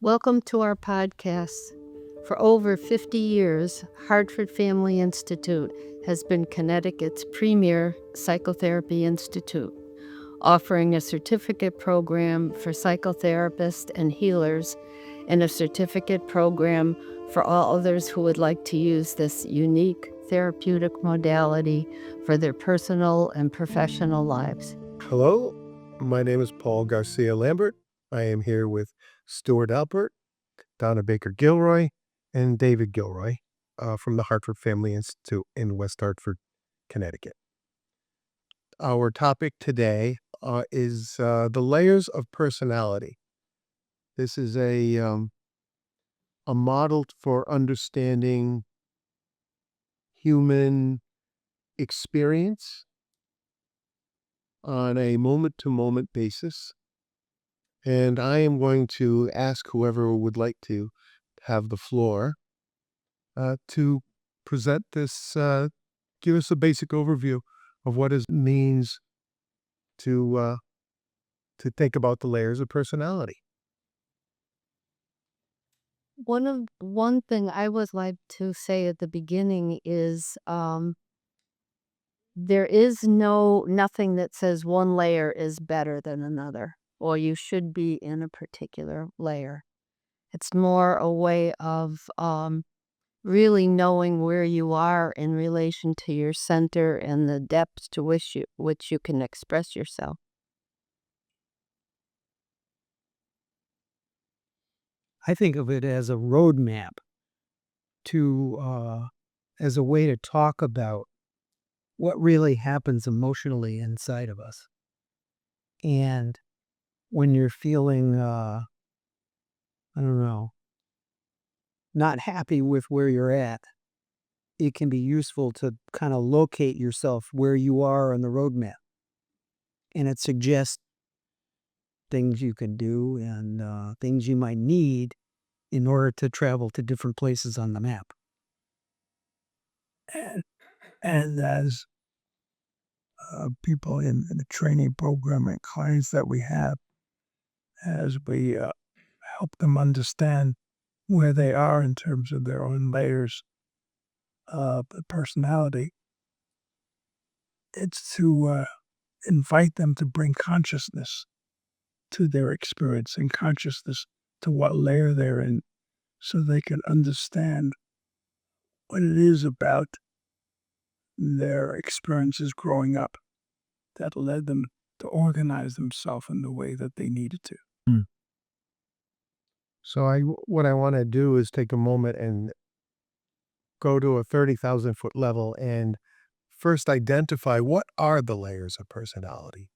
Welcome to our podcast. For over 50 years, Hartford Family Institute has been Connecticut's premier psychotherapy institute, offering a certificate program for psychotherapists and healers and a certificate program for all others who would like to use this unique therapeutic modality for their personal and professional lives. Hello, my name is Paul Garcia Lambert. I am here with Stuart Alpert, Donna Baker Gilroy, and David Gilroy from the Hartford Family Institute in West Hartford, Connecticut. Our topic today is the layers of personality. This is a model for understanding human experience on a moment-to-moment basis. And I am going to ask whoever would like to have the floor to present this, give us a basic overview of what it means to think about the layers of personality. One thing I would like to say at the beginning is there is nothing that says one layer is better than another, or you should be in a particular layer. It's more a way of really knowing where you are in relation to your center and the depths to which you can express yourself. I think of it as a roadmap as a way to talk about what really happens emotionally inside of us. And when you're feeling, not happy with where you're at, it can be useful to kind of locate yourself where you are on the roadmap. And it suggests things you can do and things you might need in order to travel to different places on the map. And as people in the training program and clients that we have, as we help them understand where they are in terms of their own layers of the personality, it's to invite them to bring consciousness to their experience and consciousness to what layer they're in, so they can understand what it is about their experiences growing up that led them to organize themselves in the way that they needed to. So what I want to do is take a moment and go to a 30,000-foot level and first identify what are the layers of personality.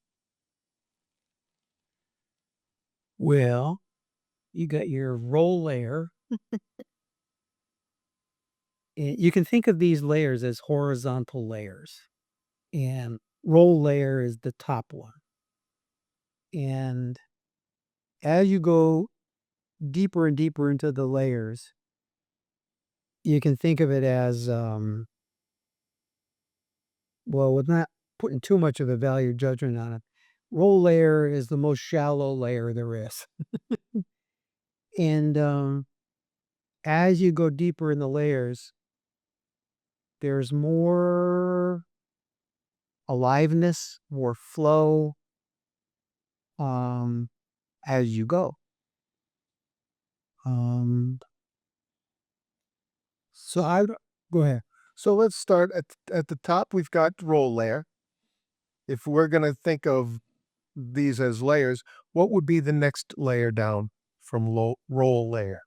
Well, you got your role layer. You can think of these layers as horizontal layers, and role layer is the top one. And as you go deeper and deeper into the layers, you can think of it as, with not putting too much of a value judgment on it, role layer is the most shallow layer there is. And as you go deeper in the layers, there's more aliveness, more flow as you go. Go ahead. So let's start at the top. We've got role layer. If we're going to think of these as layers, what would be the next layer down from role layer?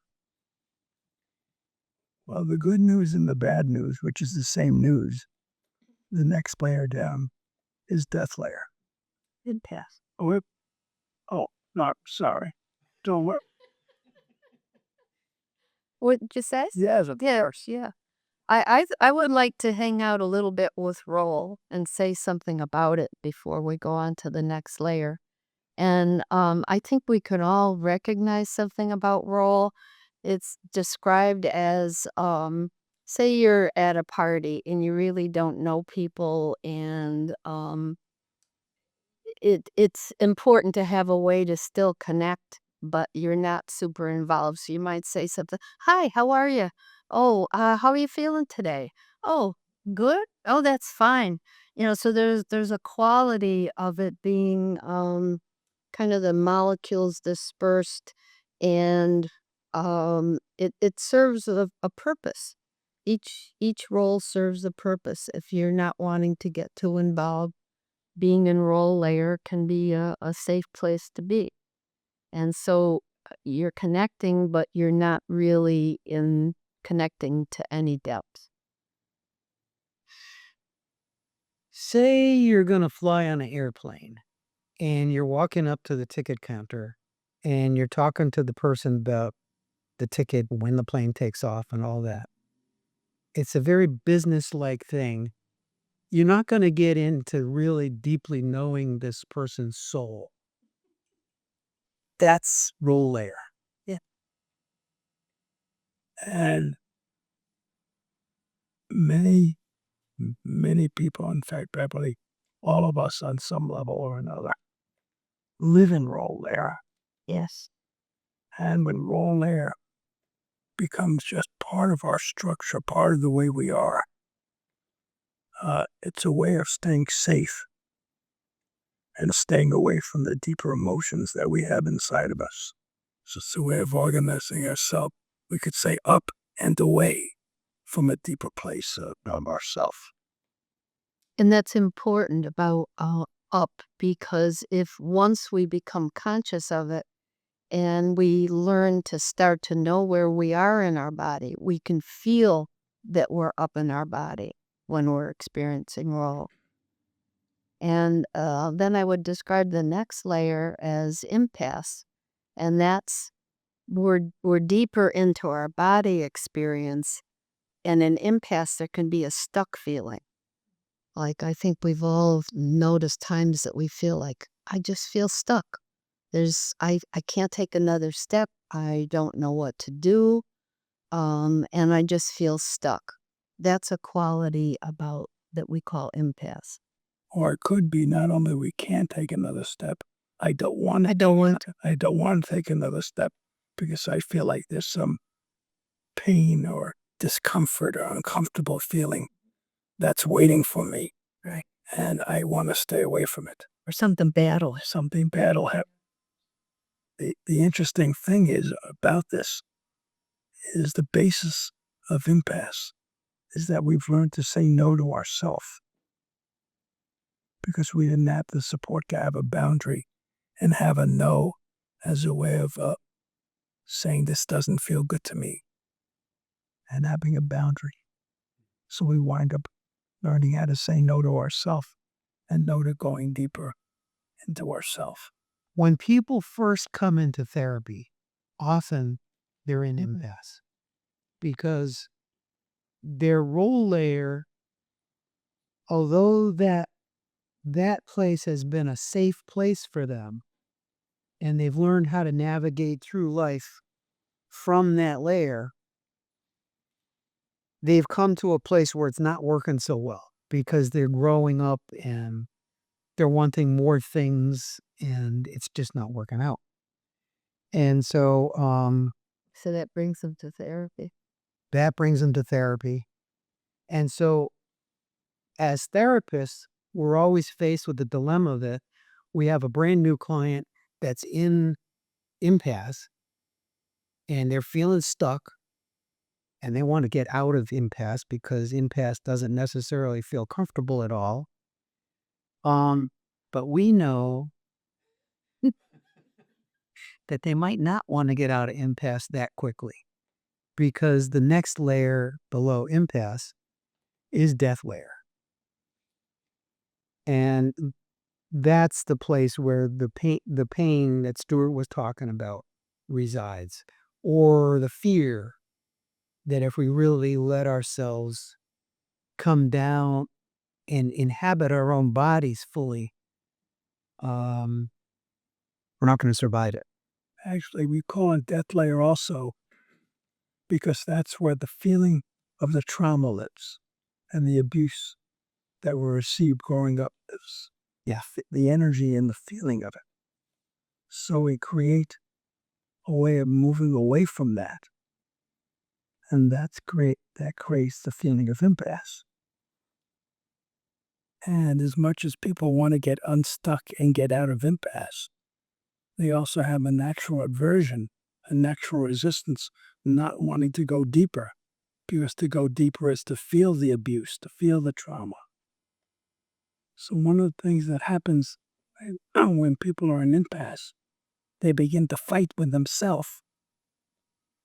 Well, the good news and the bad news, which is the same news, the next layer down is death layer. Good pass. No, sorry. Don't worry. What did you say? Yes, of course. Yeah. I would like to hang out a little bit with role and say something about it before we go on to the next layer. And I think we could all recognize something about role. It's described as, say you're at a party and you really don't know people, and it's important to have a way to still connect but you're not super involved. So you might say something, "Hi, how are you? Oh, how are you feeling today? Oh, good. Oh, that's fine." So there's a quality of it being kind of the molecules dispersed, and it serves a purpose. Each role serves a purpose. If you're not wanting to get too involved, being in role layer can be a safe place to be. And so you're connecting, but you're not really in connecting to any depth. Say you're going to fly on an airplane and you're walking up to the ticket counter and you're talking to the person about the ticket, when the plane takes off and all that. It's a very business-like thing. You're not going to get into really deeply knowing this person's soul. That's role layer. Yeah. And many people, in fact, probably all of us on some level or another, live in role layer. Yes. And when role layer becomes just part of our structure, part of the way we are, it's a way of staying safe and staying away from the deeper emotions that we have inside of us. So it's a way of organizing ourselves. We could say up and away from a deeper place of ourself. And that's important about up, because if once we become conscious of it and we learn to start to know where we are in our body, we can feel that we're up in our body when we're experiencing role. And then I would describe the next layer as impasse. And that's we're deeper into our body experience. And in impasse, there can be a stuck feeling. Like, I think we've all noticed times that we feel like, I just feel stuck. I can't take another step. I don't know what to do. And I just feel stuck. That's a quality about that we call impasse. Or it could be not only we can't take another step, I don't want to take another step because I feel like there's some pain or discomfort or uncomfortable feeling that's waiting for me. Right. And I want to stay away from it. Or something bad will happen. The interesting thing is about this is the basis of impasse is that we've learned to say no to ourselves because we didn't have the support to have a boundary and have a no as a way of saying this doesn't feel good to me and having a boundary. So we wind up learning how to say no to ourselves and no to going deeper into ourselves. When people first come into therapy, often they're in impasse because their role layer, although that place has been a safe place for them and they've learned how to navigate through life from that layer, they've come to a place where it's not working so well because they're growing up and they're wanting more things and it's just not working out. And so So that brings them to therapy. And so as therapists, we're always faced with the dilemma that we have a brand new client that's in impasse and they're feeling stuck and they want to get out of impasse because impasse doesn't necessarily feel comfortable at all. But we know that they might not want to get out of impasse that quickly because the next layer below impasse is death layer. And that's the place where the pain that Stuart was talking about resides, or the fear that if we really let ourselves come down and inhabit our own bodies fully, we're not going to survive it. Actually, we call it death layer also because that's where the feeling of the trauma lives and the abuse that we received growing up lives. Yeah, the energy and the feeling of it. So we create a way of moving away from that. And that's great. That creates the feeling of impasse. And as much as people want to get unstuck and get out of impasse, they also have a natural aversion, a natural resistance, not wanting to go deeper. Because to go deeper is to feel the abuse, to feel the trauma. So one of the things that happens when people are in impasse, they begin to fight with themselves,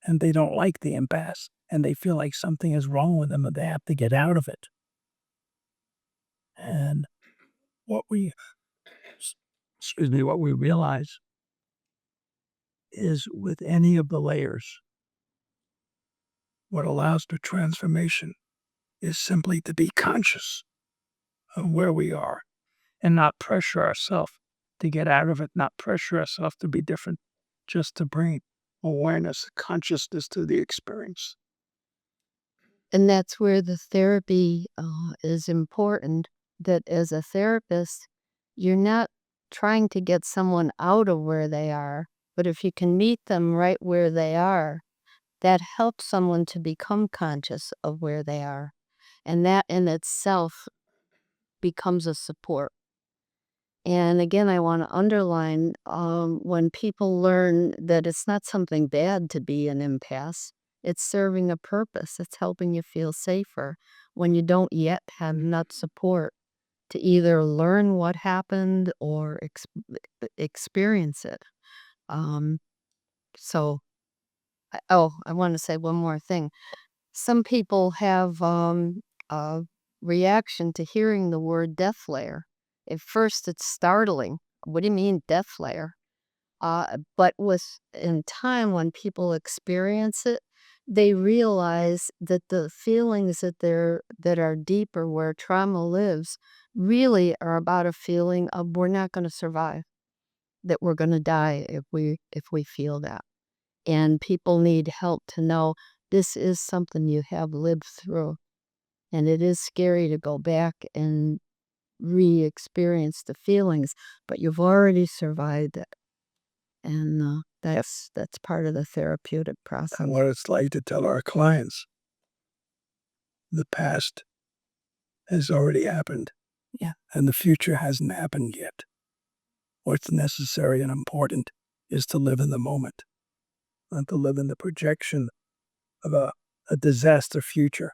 and they don't like the impasse, and they feel like something is wrong with them and they have to get out of it. And what we realize is with any of the layers, what allows the transformation is simply to be conscious of where we are and not pressure ourselves to get out of it, not pressure ourselves to be different, just to bring awareness, consciousness to the experience. And that's where the therapy is important, that as a therapist, you're not trying to get someone out of where they are, but if you can meet them right where they are, that helps someone to become conscious of where they are. And that in itself becomes a support. And again, I want to underline when people learn that it's not something bad to be an impasse, it's serving a purpose. It's helping you feel safer when you don't yet have enough support to either learn what happened or experience it. So, I want to say one more thing. Some people have a reaction to hearing the word death layer. At first, it's startling. What do you mean, death layer? But in time, when people experience it, they realize that the feelings that are deeper, where trauma lives, really are about a feeling of we're not going to survive, that we're going to die if we feel that. And people need help to know this is something you have lived through. And it is scary to go back and re-experience the feelings, but you've already survived it. And that's part of the therapeutic process. And what it's like to tell our clients, the past has already happened. Yeah. And the future hasn't happened yet. What's necessary and important is to live in the moment, not to live in the projection of a disaster future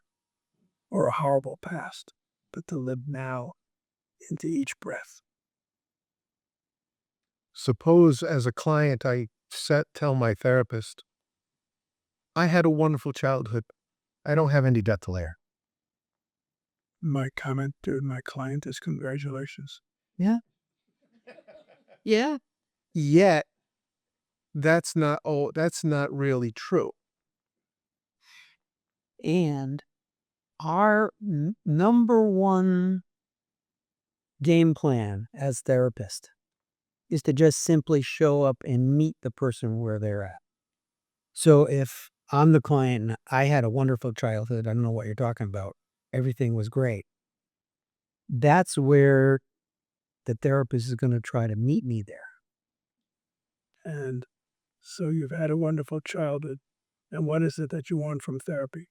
or a horrible past, but to live now into each breath. Suppose as a client, I tell my therapist, I had a wonderful childhood. I don't have any death to layer. My comment to my client is congratulations. Yeah. Yeah. Yet, that's not really true. And our number one game plan as therapists is to just simply show up and meet the person where they're at. So if I'm the client and I had a wonderful childhood, I don't know what you're talking about, everything was great, that's where the therapist is going to try to meet me there. And so you've had a wonderful childhood. And what is it that you want from therapy?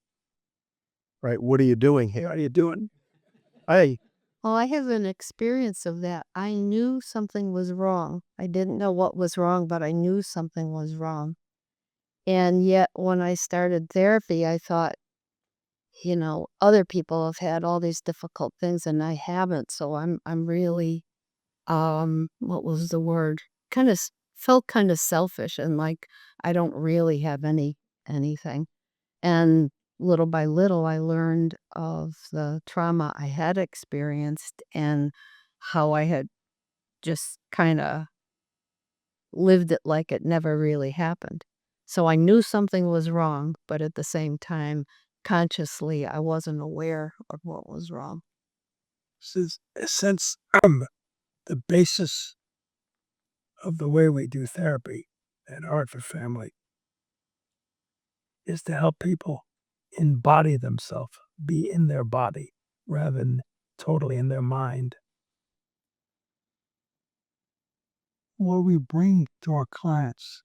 Right? What are you doing Hey, here? how are you doing? Hey, Well, I have an experience of that. I knew something was wrong. I didn't know what was wrong, but I knew something was wrong. And yet, when I started therapy, I thought, other people have had all these difficult things and I haven't. So I'm really, what was the word? Felt kind of selfish and like I don't really have anything. And little by little, I learned of the trauma I had experienced and how I had just kind of lived it like it never really happened. So I knew something was wrong, but at the same time, consciously, I wasn't aware of what was wrong. Since the basis of the way we do therapy at Art for Family is to help people embody themselves, be in their body rather than totally in their mind. What we bring to our clients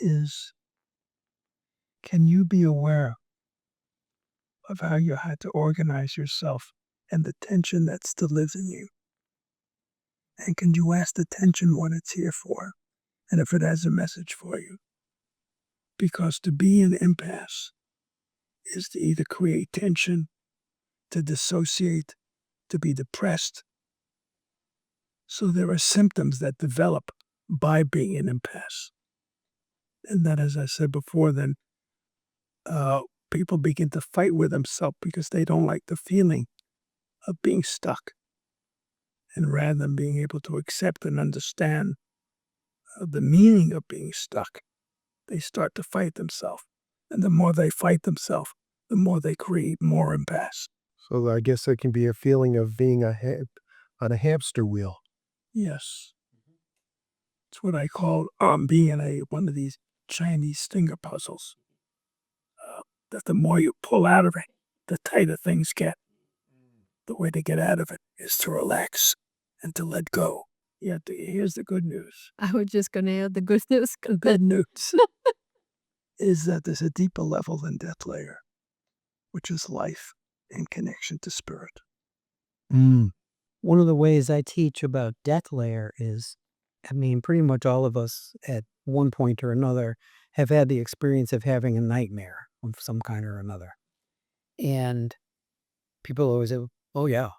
is, can you be aware of how you had to organize yourself and the tension that still lives in you? And can you ask the tension what it's here for, and if it has a message for you? Because to be an impasse is to either create tension, to dissociate, to be depressed. So there are symptoms that develop by being an impasse. And that, as I said before, then people begin to fight with themselves because they don't like the feeling of being stuck. And rather than being able to accept and understand the meaning of being stuck, they start to fight themselves. And the more they fight themselves, the more they create more impasse. So I guess there can be a feeling of being on a hamster wheel. Yes. It's what I call being one of these Chinese stinger puzzles. That the more you pull out of it, the tighter things get. The way to get out of it is to relax and to let go. Yeah, here's the good news. I was just going to add the good news. The good news is that there's a deeper level than death layer, which is life in connection to spirit. One of the ways I teach about death layer is, pretty much all of us at one point or another have had the experience of having a nightmare of some kind or another. And people always say, oh yeah,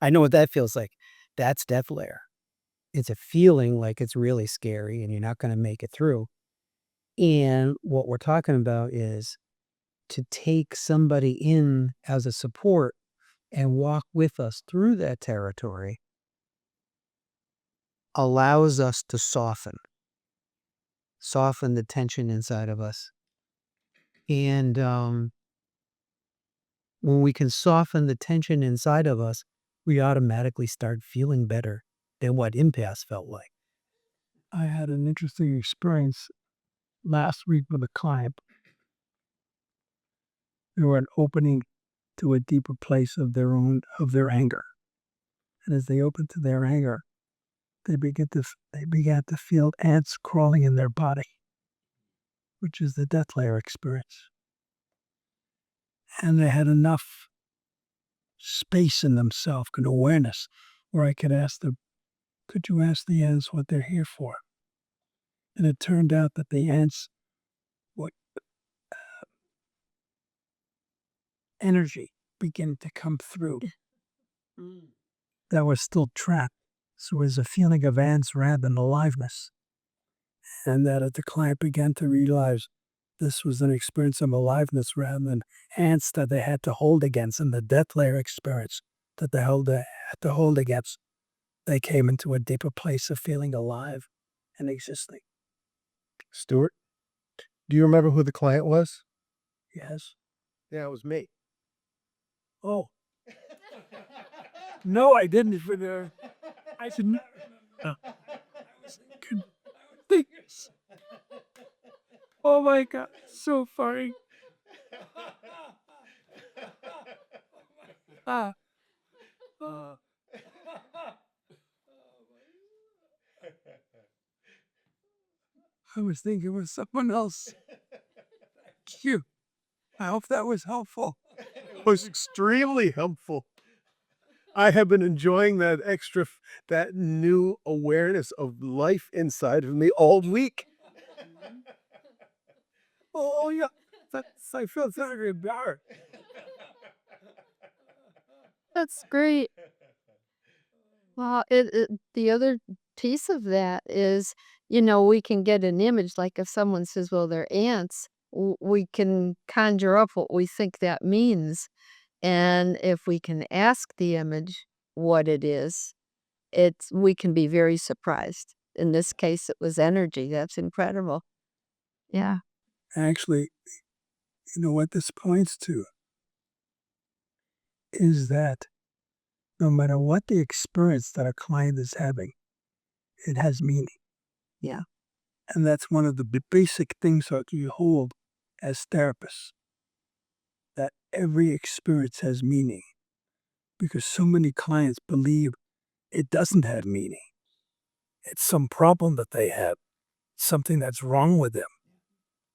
I know what that feels like. That's death layer. It's a feeling like it's really scary and you're not going to make it through. And what we're talking about is to take somebody in as a support and walk with us through that territory allows us to soften the tension inside of us. And when we can soften the tension inside of us, we automatically start feeling better than what impasse felt like. I had an interesting experience last week with a client. They were an opening to a deeper place of their anger. And as they opened to their anger, they began to feel ants crawling in their body, which is the death layer experience. And they had enough space in themselves and awareness where I could ask them, could you ask the ants what they're here for? And it turned out that the ants, energy began to come through that was still trapped. So it was a feeling of ants rather than aliveness. And that as the client began to realize this was an experience of aliveness rather than ants that they had to hold against, and the death layer experience that they had to hold against, they came into a deeper place of feeling alive and existing. Stuart, do you remember who the client was? Yes. Yeah, it was me. Oh. No, I didn't. I didn't. I was thinking. Oh my God, so funny. I was thinking it was someone else. Thank you. I hope that was helpful. It was extremely helpful. I have been enjoying that new awareness of life inside of me all week. Oh yeah, I feel very embarrassed. That's great. Well, the other piece of that is, we can get an image, like if someone says, well, they're ants, we can conjure up what we think that means. And if we can ask the image what it is, we can be very surprised. In this case, it was energy. That's incredible. Yeah. Actually, you know what this points to is that no matter what the experience that a client is having, it has meaning. Yeah. And that's one of the basic things that you hold as therapists, that every experience has meaning, because so many clients believe it doesn't have meaning. It's some problem that they have, something that's wrong with them,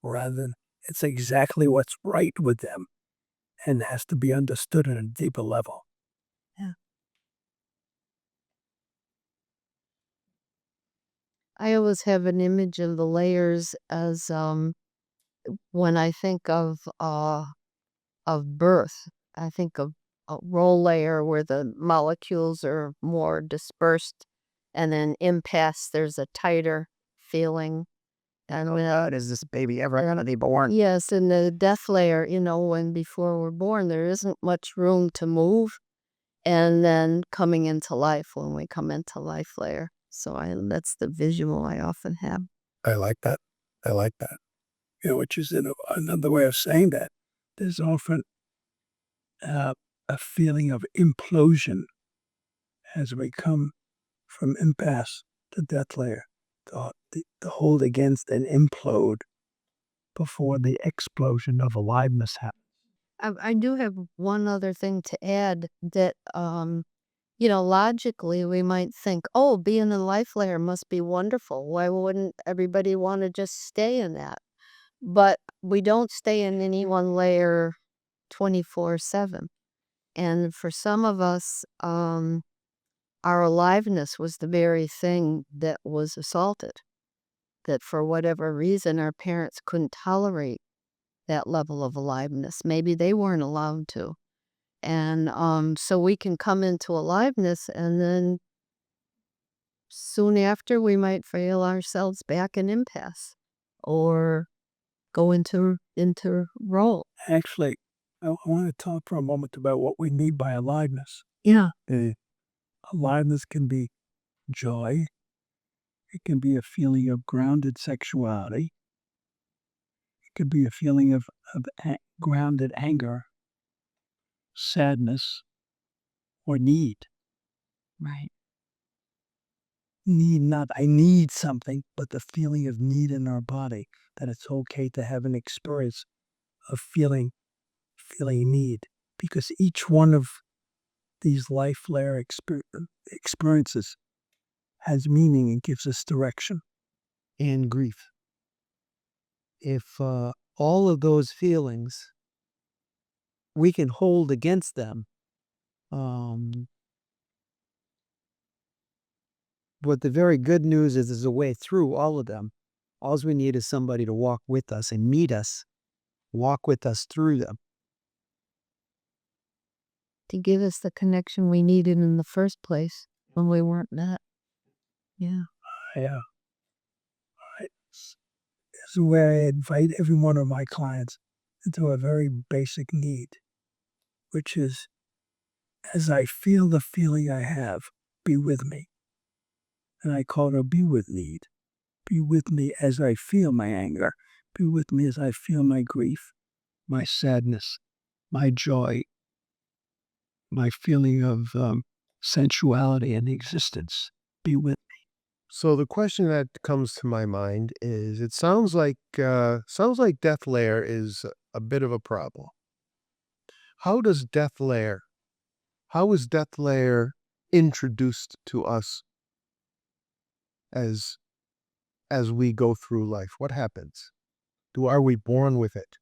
rather than it's exactly what's right with them and has to be understood on a deeper level. I always have an image of the layers as when I think of birth. I think of a roll layer where the molecules are more dispersed, and then impasse, there's a tighter feeling. And when Is this baby ever going to be born? yes, in the death layer, when before we're born, there isn't much room to move, and then coming into life when we come into life layer. So that's the visual I often have. I like that. I like that. Which is another way of saying that. There's often a feeling of implosion as we come from impasse to death layer, to hold against and implode before the explosion of aliveness happens. I do have one other thing to add that, logically we might think, oh, being in life layer must be wonderful. Why wouldn't everybody want to just stay in that? But we don't stay in any one layer 24/7. And for some of us, our aliveness was the very thing that was assaulted, that for whatever reason our parents couldn't tolerate that level of aliveness. Maybe they weren't allowed to. And so we can come into aliveness, and then soon after we might feel ourselves back in impasse or go into role. Actually, I want to talk for a moment about what we mean by aliveness. Yeah. Aliveness can be joy. It can be a feeling of grounded sexuality. It could be a feeling of grounded anger, sadness, or need. Right. Need, not I need something, but the feeling of need in our body, that it's okay to have an experience of feeling need, because each one of these life layer experiences has meaning and gives us direction. And grief. If all of those feelings, we can hold against them, but the very good news is there's a way through all of them. All we need is somebody to walk with us and meet us, walk with us through them. To give us the connection we needed in the first place when we weren't met. Yeah. Yeah. This is where I invite every one of my clients into a very basic need, which is, as I feel the feeling I have, be with me. And I call it a be with need. Be with me as I feel my anger. Be with me as I feel my grief, my sadness, my joy, my feeling of sensuality and existence. Be with me. So the question that comes to my mind is, it sounds like death layer is a bit of a problem. How is death layer introduced to us as we go through life? What happens? Are we born with it?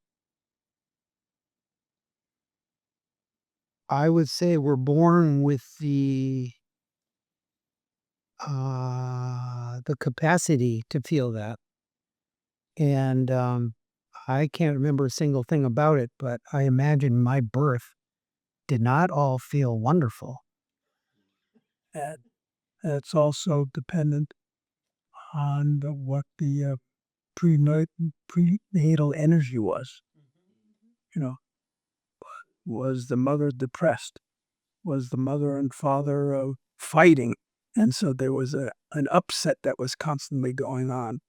I would say we're born with the capacity to feel that. And I can't remember a single thing about it, but I imagine my birth did not all feel wonderful. And it's also dependent on what the prenatal energy was. Was the mother depressed? Was the mother and father fighting? And so there was an upset that was constantly going on.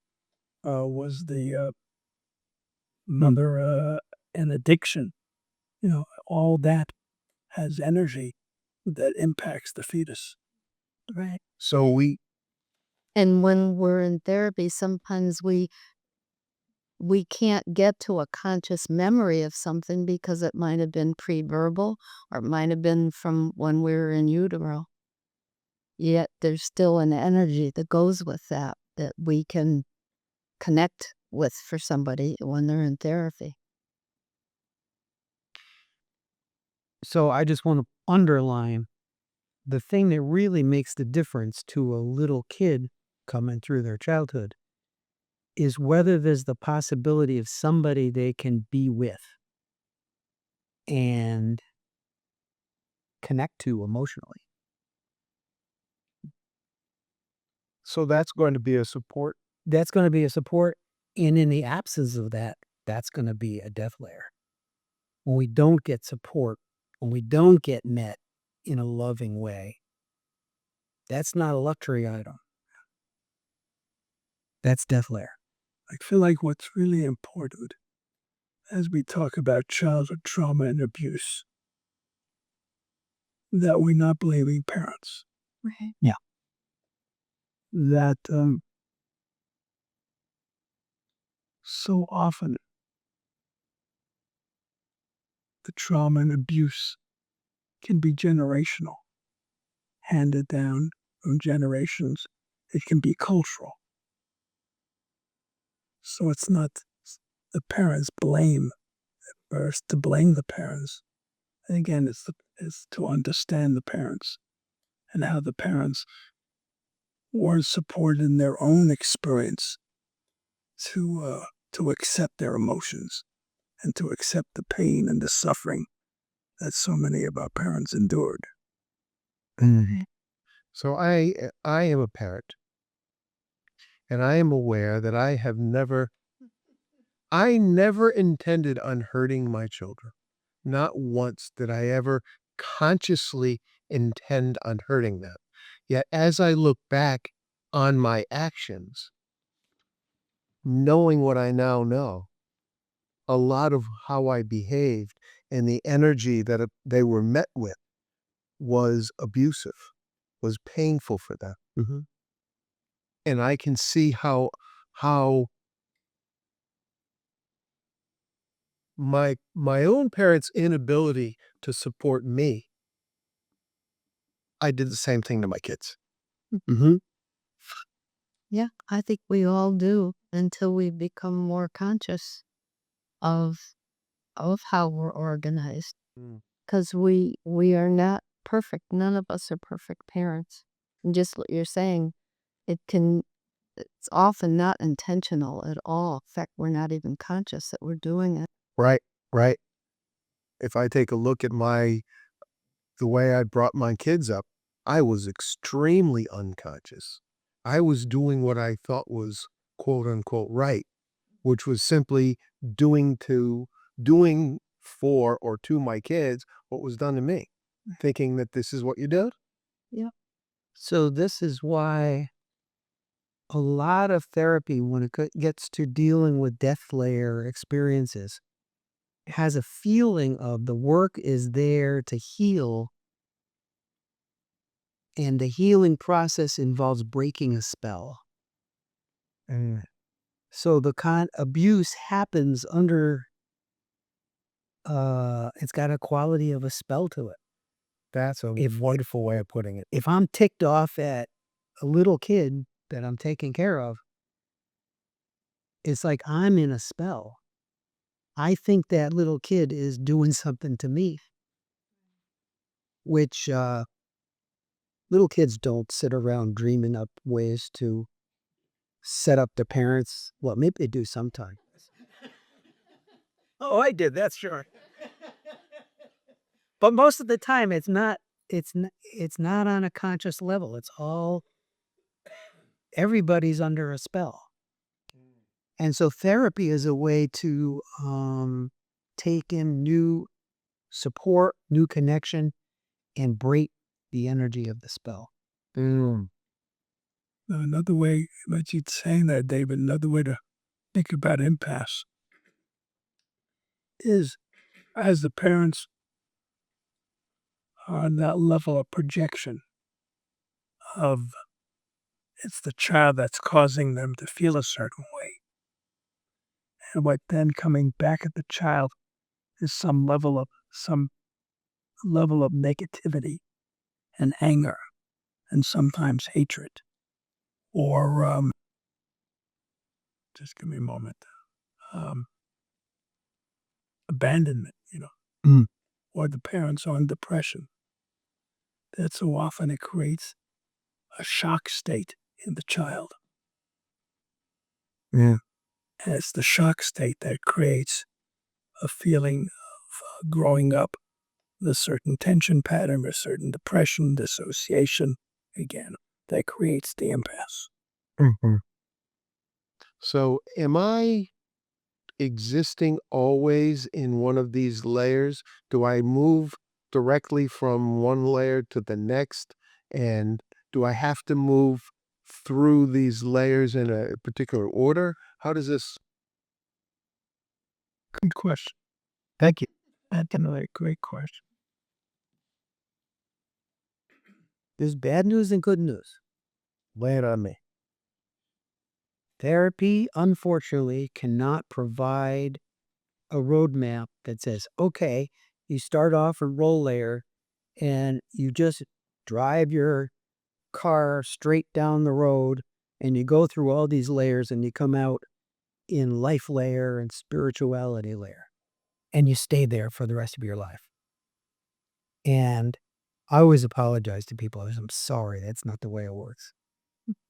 Was the mother an addiction? All that has energy that impacts the fetus. Right. So And when we're in therapy, sometimes we can't get to a conscious memory of something because it might have been pre-verbal or it might have been from when we were in utero. Yet there's still an energy that goes with that we can connect with for somebody when they're in therapy. So I just want to underline the thing that really makes the difference to a little kid coming through their childhood is whether there's the possibility of somebody they can be with and connect to emotionally. So that's going to be a support. That's going to be a support. And in the absence of that, that's going to be a death layer. When we don't get support, when we don't get met in a loving way, that's not a luxury item. That's death layer. I feel like what's really important as we talk about childhood trauma and abuse, that we're not blaming parents. Right. Yeah. That so often the trauma and abuse can be generational, handed down from generations. It can be cultural. So it's not the parents' blame, or it's to blame the parents. And again, it's to understand the parents and how the parents weren't supported in their own experience to accept their emotions and to accept the pain and the suffering that so many of our parents endured. So I am a parent, and I am aware that I never intended on hurting my children. Not once did I ever consciously intend on hurting them. Yet as I look back on my actions, knowing what I now know, a lot of how I behaved and the energy that they were met with was abusive, was painful for them. And I can see how my own parents' inability to support me, I did the same thing to my kids. Yeah, I think we all do until we become more conscious of how we're organized. Because we are not perfect. None of us are perfect parents. And just what you're saying, it's often not intentional at all. In fact, we're not even conscious that we're doing it. Right, right. If I take a look at the way I brought my kids up, I was extremely unconscious. I was doing what I thought was quote unquote right, which was simply doing for or to my kids what was done to me, thinking that this is what you did. Yeah. So this is why a lot of therapy, when it gets to dealing with death layer experiences, has a feeling of the work is there to heal, and the healing process involves breaking a spell. So the abuse happens under, it's got a quality of a spell to it. That's a wonderful way of putting it. If I'm ticked off at a little kid that I'm taking care of, it's like I'm in a spell. I think that little kid is doing something to me, which little kids don't sit around dreaming up ways to set up their parents. Well, maybe they do sometimes. Oh, I did. That's sure. But most of the time, it's not on a conscious level. It's all, everybody's under a spell. And so therapy is a way to take in new support, new connection, and break the energy of the spell. Another way, but you'd saying that, David, another way to think about impasse is as the parents are on that level of projection of it's the child that's causing them to feel a certain way. And what then coming back at the child is some level of negativity and anger and sometimes hatred or just give me a moment. Abandonment, or the parents are in depression. That so often it creates a shock state in the child. Yeah. And it's the shock state that creates a feeling of growing up with a certain tension pattern, a certain depression, dissociation, again, that creates the impasse. Mhm. So, am I existing always in one of these layers? Do I move directly from one layer to the next? And do I have to move through these layers in a particular order? How does this? Good question. Thank you. That's another great question. There's bad news and good news. Lay it on me. Therapy, unfortunately, cannot provide a roadmap that says, okay, you start off a roll layer and you just drive your car straight down the road and you go through all these layers and you come out in life layer and spirituality layer and you stay there for the rest of your life. And I always apologize to people. I'm sorry, that's not the way it works.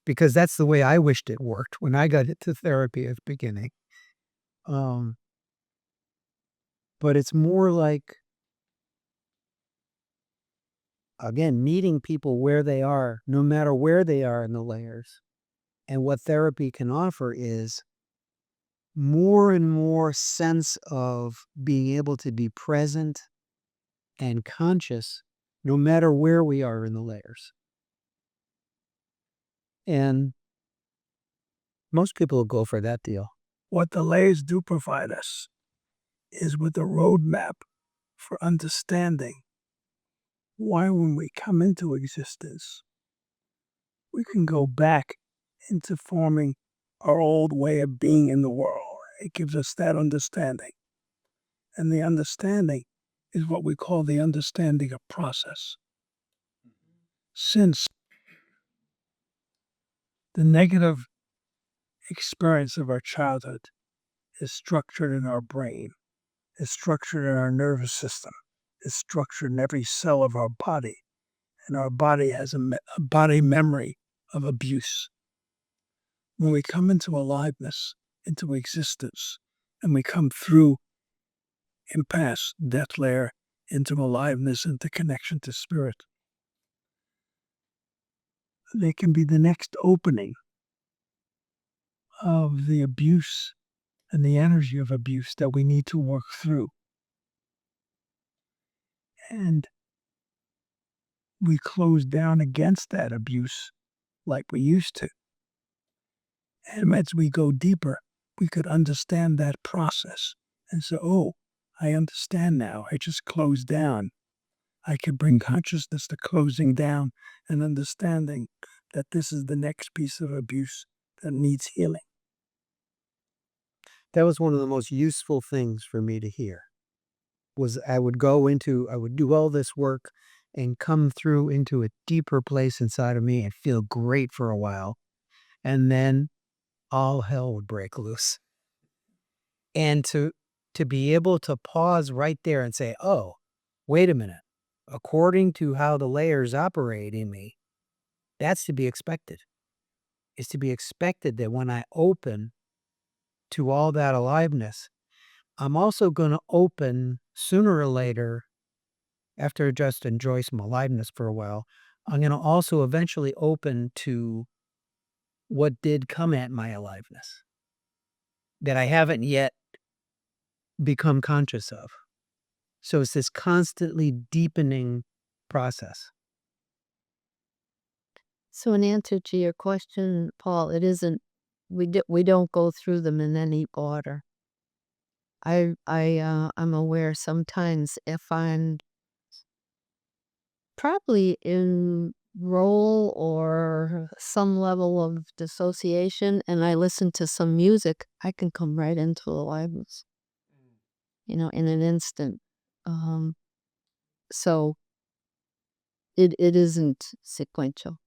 Because that's the way I wished it worked when I got into therapy at the beginning. But it's more like, again, meeting people where they are, no matter where they are in the layers. And what therapy can offer is more and more sense of being able to be present and conscious no matter where we are in the layers. And most people will go for that deal. What the layers do provide us is with a roadmap for understanding why when we come into existence, we can go back into forming our old way of being in the world. It gives us that understanding. And the understanding is what we call the understanding of process. Since the negative experience of our childhood is structured in our brain, is structured in our nervous system, is structured in every cell of our body, and our body has a body memory of abuse. When we come into aliveness, into existence, and we come through impasse, death layer, into aliveness, into connection to spirit, they can be the next opening of the abuse and the energy of abuse that we need to work through. And we close down against that abuse like we used to. And as we go deeper, we could understand that process. And so, oh, I understand now. I just closed down. I can bring consciousness to closing down and understanding that this is the next piece of abuse that needs healing. That was one of the most useful things for me to hear. Was I would do all this work and come through into a deeper place inside of me and feel great for a while. And then all hell would break loose. And to be able to pause right there and say, oh, wait a minute. According to how the layers operate in me, that's to be expected. It's to be expected that when I open to all that aliveness, I'm also going to open sooner or later, after I just enjoy some aliveness for a while, I'm going to also eventually open to what did come at my aliveness that I haven't yet become conscious of. So it's this constantly deepening process. So in answer to your question, Paul, it isn't, we don't go through them in any order. I'm aware sometimes if I'm probably in role or some level of dissociation and I listen to some music, I can come right into aliveness, in an instant. So it isn't sequential.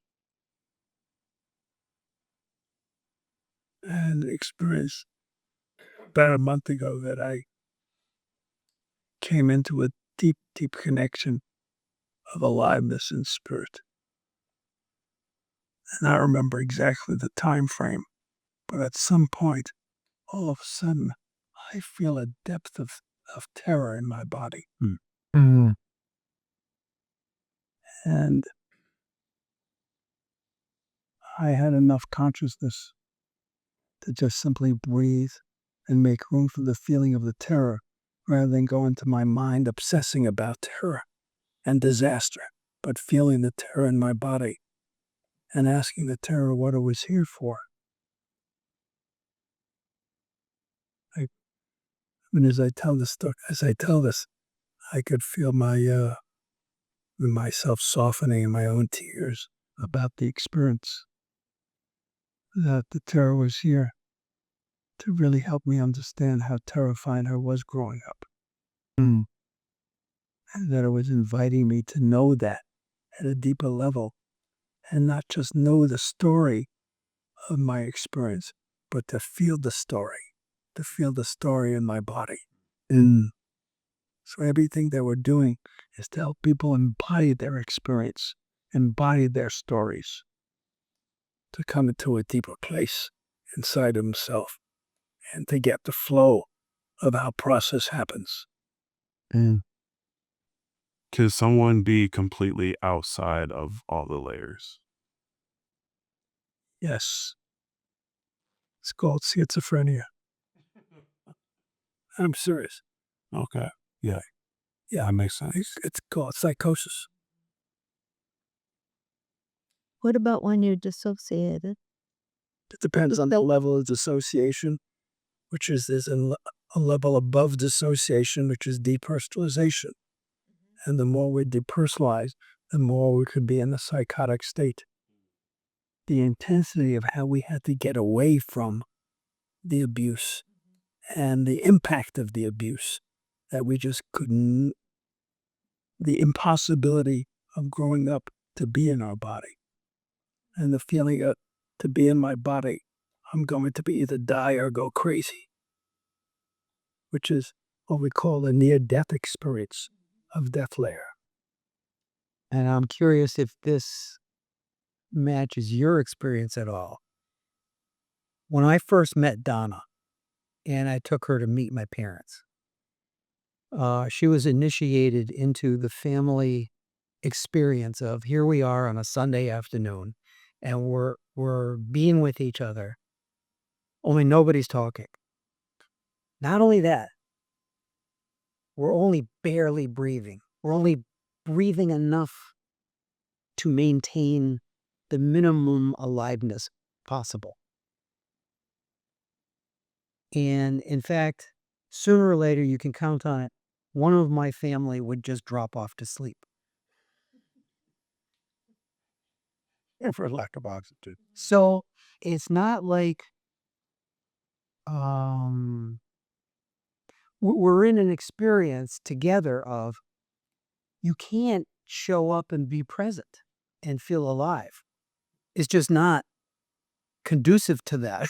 and experienced about a month ago that I came into a deep, deep connection of aliveness and spirit. And I remember exactly the time frame, but at some point, all of a sudden, I feel a depth of terror in my body. Mm. And I had enough consciousness to just simply breathe and make room for the feeling of the terror rather than go into my mind obsessing about terror and disaster, but feeling the terror in my body and asking the terror what it was here for. As I tell this, I could feel myself softening in my own tears about the experience, that the terror was here to really help me understand how terrified I was growing up. Mm. And that it was inviting me to know that at a deeper level and not just know the story of my experience, but to feel the story in my body. Mm. So everything that we're doing is to help people embody their experience, embody their stories, to come into a deeper place inside himself and to get the flow of how process happens. Mm. Could someone be completely outside of all the layers? Yes. It's called schizophrenia. I'm serious. Okay. Yeah. Yeah. That makes sense. It's called psychosis. What about when you're dissociated? It depends on the level of dissociation, which is there's a level above dissociation, which is depersonalization. And the more we depersonalize, the more we could be in the psychotic state. The intensity of how we had to get away from the abuse and the impact of the abuse that we just couldn't, the impossibility of growing up to be in our body and the feeling of to be in my body, I'm going to be either die or go crazy, which is what we call a near-death experience of death layer. And I'm curious if this matches your experience at all. When I first met Donna and I took her to meet my parents, she was initiated into the family experience of here we are on a Sunday afternoon and we're being with each other, only nobody's talking. Not only that, we're only barely breathing. We're only breathing enough to maintain the minimum aliveness possible. And in fact, sooner or later, you can count on it, one of my family would just drop off to sleep. For lack of oxygen. So it's not like we're in an experience together of you can't show up and be present and feel alive. It's just not conducive to that.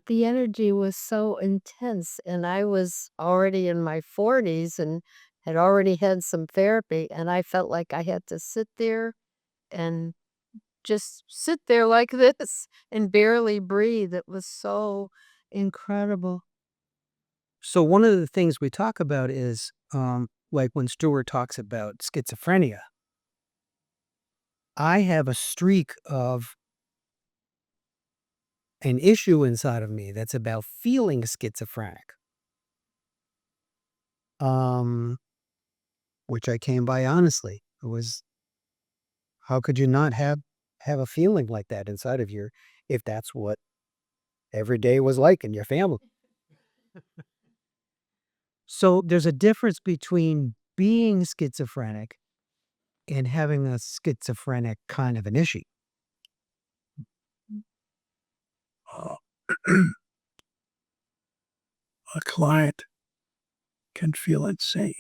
The energy was so intense, and I was already in my 40s and had already had some therapy, and I felt like I had to sit there and just sit there like this and barely breathe. It was so incredible. So one of the things we talk about is like when Stuart talks about schizophrenia, I have a streak of an issue inside of me that's about feeling schizophrenic, which I came by honestly. It was, how could you not have a feeling like that inside of you if that's what every day was like in your family? So there's a difference between being schizophrenic and having a schizophrenic kind of an issue. A client can feel insane.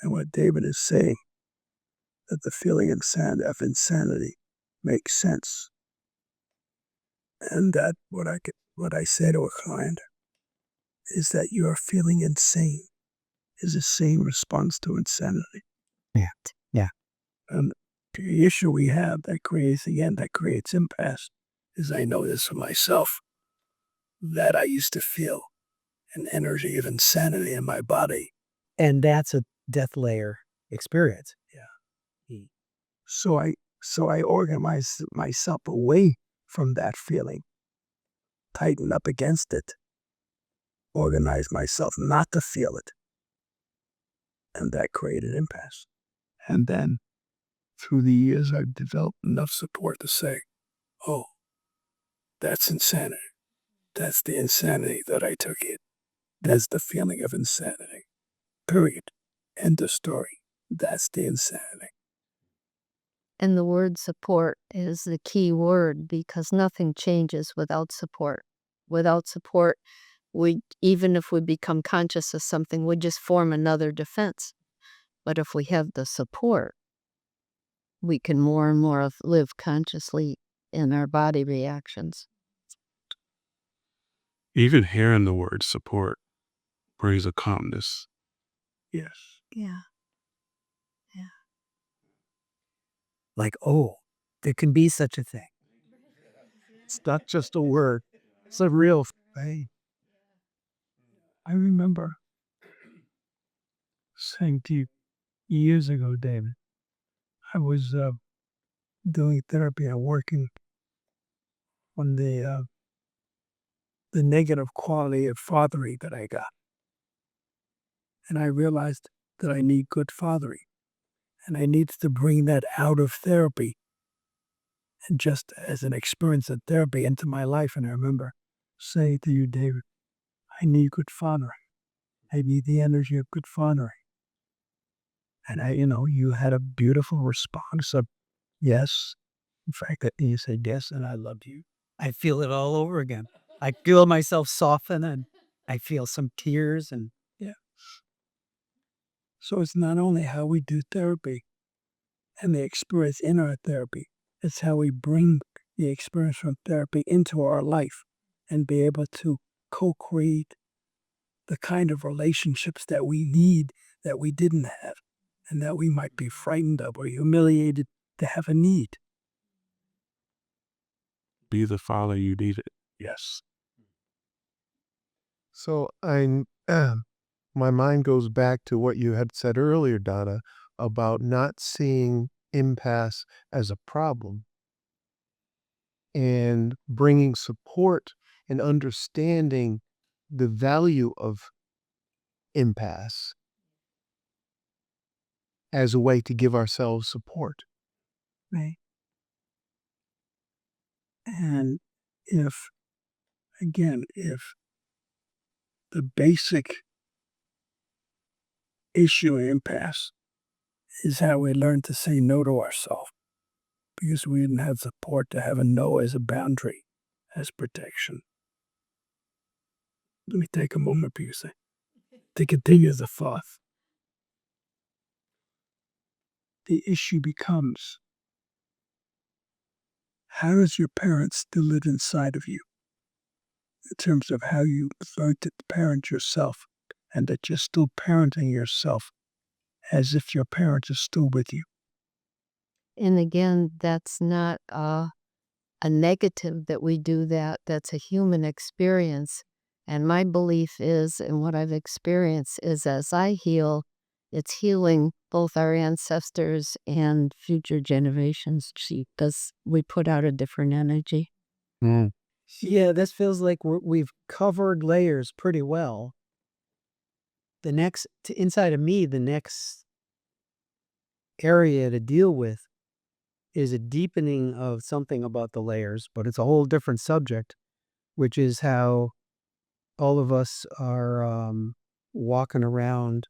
And what David is saying, that the feeling of insanity makes sense. And that what I say to a client is that you are feeling insane is the same response to insanity. Yeah. And the issue we have that creates impasse is I know this for myself, that I used to feel an energy of insanity in my body. And that's a death layer experience. So I organize myself away from that feeling, tighten up against it, organize myself not to feel it. And that created impasse. And then through the years, I've developed enough support to say, oh, that's insanity. That's the insanity that I took in. That's the feeling of insanity. Period. End of story. That's the insanity. And the word support is the key word because nothing changes without support. Without support, even if we become conscious of something, we just form another defense. But if we have the support, we can more and more live consciously in our body reactions. Even hearing the word support brings a calmness. Yes. Yeah. Like, oh, there can be such a thing. It's not just a word. It's a real thing. I remember saying to you years ago, David, I was doing therapy and working on the negative quality of fathering that I got. And I realized that I need good fathering. And I needed to bring that out of therapy and just as an experience of therapy into my life. And I remember saying to you, David, I need good fathering. I need the energy of good fathering. And you had a beautiful response of yes. In fact, you said yes, and I loved you. I feel it all over again. I feel myself soften and I feel some tears and So it's not only how we do therapy and the experience in our therapy, it's how we bring the experience from therapy into our life and be able to co-create the kind of relationships that we need that we didn't have and that we might be frightened of or humiliated to have a need. Be the father you needed. Yes. So my mind goes back to what you had said earlier, Donna, about not seeing impasse as a problem and bringing support and understanding the value of impasse as a way to give ourselves support. Right. And if the basic issue in impasse is how we learn to say no to ourselves because we didn't have support to have a no as a boundary, as protection. Let me take a moment, Pusey, to continue the thought. The issue becomes, how does your parent still live inside of you in terms of how you learned to parent yourself and that you're still parenting yourself as if your parent is still with you? And again, that's not a negative that we do that. That's a human experience. And my belief is, and what I've experienced is as I heal, it's healing both our ancestors and future generations because we put out a different energy. yeah, this feels like we've covered layers pretty well. The next, inside of me, the next area to deal with is a deepening of something about the layers, but it's a whole different subject, which is how all of us are walking around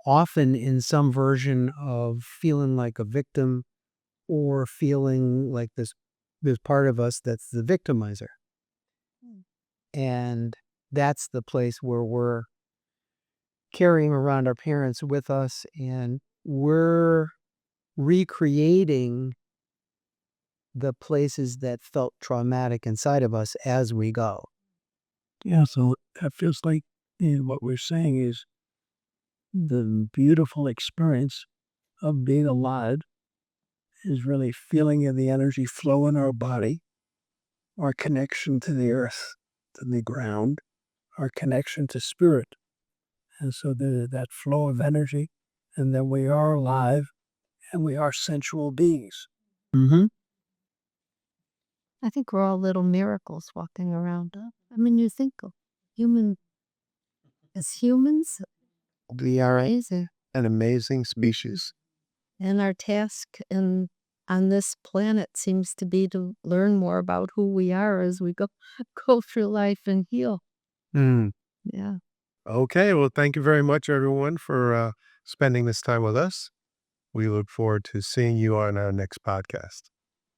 often in some version of feeling like a victim or feeling like there's part of us that's the victimizer. And that's the place where we're carrying around our parents with us and we're recreating the places that felt traumatic inside of us as we go. Yeah, so that feels like what we're saying is the beautiful experience of being alive is really feeling the energy flow in our body, our connection to the earth, to the ground, our connection to spirit. And so that flow of energy, and then we are alive and we are sensual beings. Mm-hmm. I think we're all little miracles walking around. I mean, you think of as humans, We are amazing. an amazing species. And our task on this planet seems to be to learn more about who we are as we go through life and heal. Mm. Yeah. Okay, well, thank you very much, everyone, for spending this time with us. We look forward to seeing you on our next podcast.